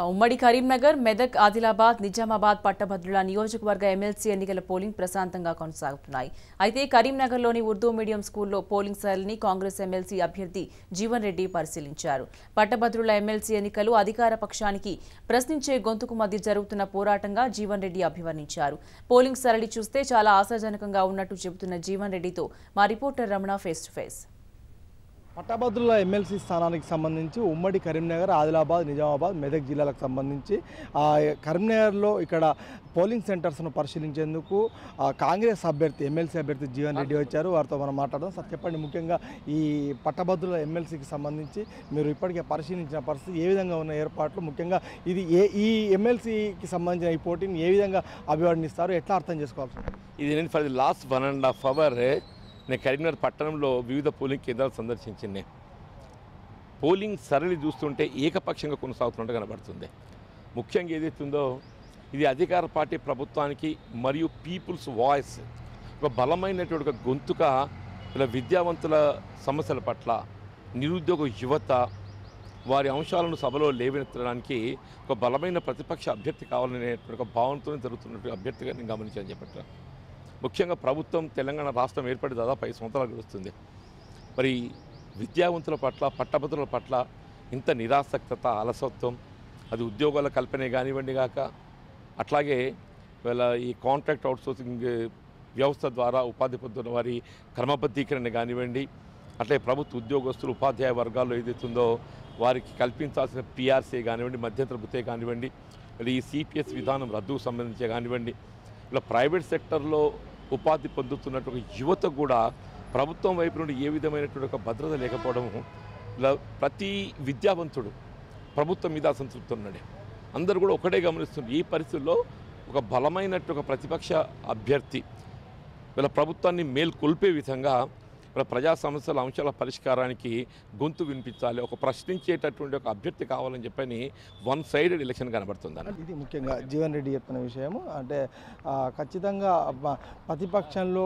ఉమ్మడి కరీంనగర్, మెదక్, ఆదిలాబాద్, నిజామాబాద్ పట్టభద్రుల నియోజకవర్గ ఎమ్మెల్సీ ఎన్నికల పోలింగ్ ప్రశాంతంగా కొనసాగుతున్నాయి. అయితే కరీంనగర్లోని ఉర్దూ మీడియం స్కూల్లో పోలింగ్ సరళిని కాంగ్రెస్ ఎమ్మెల్సీ అభ్యర్థి జీవన్ రెడ్డి పరిశీలించారు. పట్టభద్రుల ఎమ్మెల్సీ ఎన్నికలు అధికార పక్షానికి ప్రశ్నించే గొంతుకు మధ్య జరుగుతున్న పోరాటంగా జీవన్ రెడ్డి అభివర్ణించారు. పోలింగ్ సరళి చూస్తే చాలా ఆశాజనకంగా ఉన్నట్టు చెబుతున్న జీవన్ రెడ్డితో మా reporter Ramana face to face. పట్టభద్రుల ఎమ్మెల్సీ స్థానానికి సంబంధించి ఉమ్మడి కరీంనగర్, ఆదిలాబాద్, నిజామాబాద్, మెదక్ జిల్లాలకు సంబంధించి కరీంనగర్లో ఇక్కడ పోలింగ్ సెంటర్స్ను పరిశీలించేందుకు కాంగ్రెస్ అభ్యర్థి ఎమ్మెల్సీ అభ్యర్థి జీవన్ రెడ్డి వచ్చారు. వారితో మనం మాట్లాడదాం. సార్ చెప్పండి, ముఖ్యంగా ఈ పట్టభద్రుల ఎమ్మెల్సీకి సంబంధించి మీరు ఇప్పటికే పరిశీలించిన పరిస్థితి ఏ విధంగా ఉన్న ఏర్పాట్లు, ముఖ్యంగా ఇది ఈ ఎమ్మెల్సీకి సంబంధించిన ఈ పోటీని ఏ విధంగా అభివర్ణిస్తారు, ఎట్లా అర్థం చేసుకోవాలి? ఇది నేను ఫర్ ది లాస్ట్ 1.5 hours నేను కరీంనగర్ పట్టణంలో వివిధ పోలింగ్ కేంద్రాలు సందర్శించింది. పోలింగ్ సరళి చూస్తుంటే ఏకపక్షంగా కొనసాగుతున్నట్టు కనబడుతుంది. ముఖ్యంగా ఏదైతుందో ఇది అధికార పార్టీ ప్రభుత్వానికి మరియు పీపుల్స్ వాయిస్ ఒక బలమైనటువంటి ఒక గొంతుక ఇలా విద్యావంతుల సమస్యల పట్ల, నిరుద్యోగ యువత వారి అంశాలను సభలో లేవనెత్తడానికి ఒక బలమైన ప్రతిపక్ష అభ్యర్థి కావాలనేటువంటి ఒక భావనతో జరుగుతున్నటువంటి అభ్యర్థిగా నేను గమనించాలని చెప్పట్లా. ముఖ్యంగా ప్రభుత్వం తెలంగాణ రాష్ట్రం ఏర్పడి దాదాపు 5 సంవత్సరాలు గడుస్తుంది. మరి విద్యావంతుల పట్ల, పట్టభద్రుల పట్ల ఇంత నిరాసక్తత, అలసత్వం, అది ఉద్యోగాల కల్పనే కానివ్వండి కాక, అట్లాగే వీళ్ళ ఈ కాంట్రాక్ట్ అవుట్సోర్సింగ్ వ్యవస్థ ద్వారా ఉపాధి పొందుతున్న వారి క్రమబద్ధీకరణ కానివ్వండి, అట్లే ప్రభుత్వ ఉద్యోగస్తులు, ఉపాధ్యాయ వర్గాల్లో ఏదైతుందో వారికి కల్పించాల్సిన పిఆర్సీ కానివ్వండి, మధ్యంతర భృతే కానివ్వండి, ఈ సిపిఎస్ విధానం రద్దుకు సంబంధించి కానివ్వండి, ఇలా ప్రైవేట్ సెక్టర్లో ఉపాధి పొందుతున్నటువంటి యువత కూడా ప్రభుత్వం వైపు నుండి ఏ విధమైనటువంటి ఒక భద్రత లేకపోవడం, ఇలా ప్రతి విద్యావంతుడు ప్రభుత్వం మీద అసంతృప్తి ఉన్నాడు. అందరూ కూడా ఒకటే గమనిస్తున్నారు. ఈ పరిస్థితుల్లో ఒక బలమైనట్టు ఒక ప్రతిపక్ష అభ్యర్థి వీళ్ళ ప్రభుత్వాన్ని మేల్కొల్పే విధంగా ప్రజా సమస్యల అంశాల పరిష్కారానికి గొంతు వినిపించాలి, ఒక ప్రశ్నించేటటువంటి ఒక అభ్యర్థి కావాలని చెప్పని వన్ సైడెడ్ ఎలక్షన్ కనబడుతుంది. ఇది ముఖ్యంగా జీవన్ రెడ్డి చెప్పిన విషయము. అంటే ఖచ్చితంగా ప్రతిపక్షంలో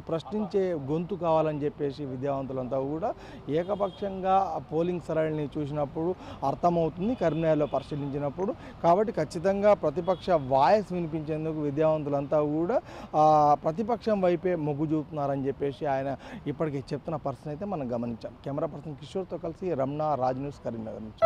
ప్రశ్నించే గొంతు కావాలని చెప్పేసి విద్యావంతులంతా కూడా ఏకపక్షంగా పోలింగ్ సరళిని చూసినప్పుడు అర్థమవుతుంది, కరీంనగర్లో పరిశీలించినప్పుడు. కాబట్టి ఖచ్చితంగా ప్రతిపక్ష వాయిస్ వినిపించేందుకు విద్యావంతులంతా కూడా ప్రతిపక్షం వైపే మొగ్గు చూపుతున్నారని చెప్పేసి ఆయన ఇప్పటికీ చెప్తున్న పరిస్థితి అయితే మనం గమనించాం. కెమెరా పర్సన్ కిషోర్తో కలిసి రమణ, రాజ్ న్యూస్, కరీంనగర్ నుంచి.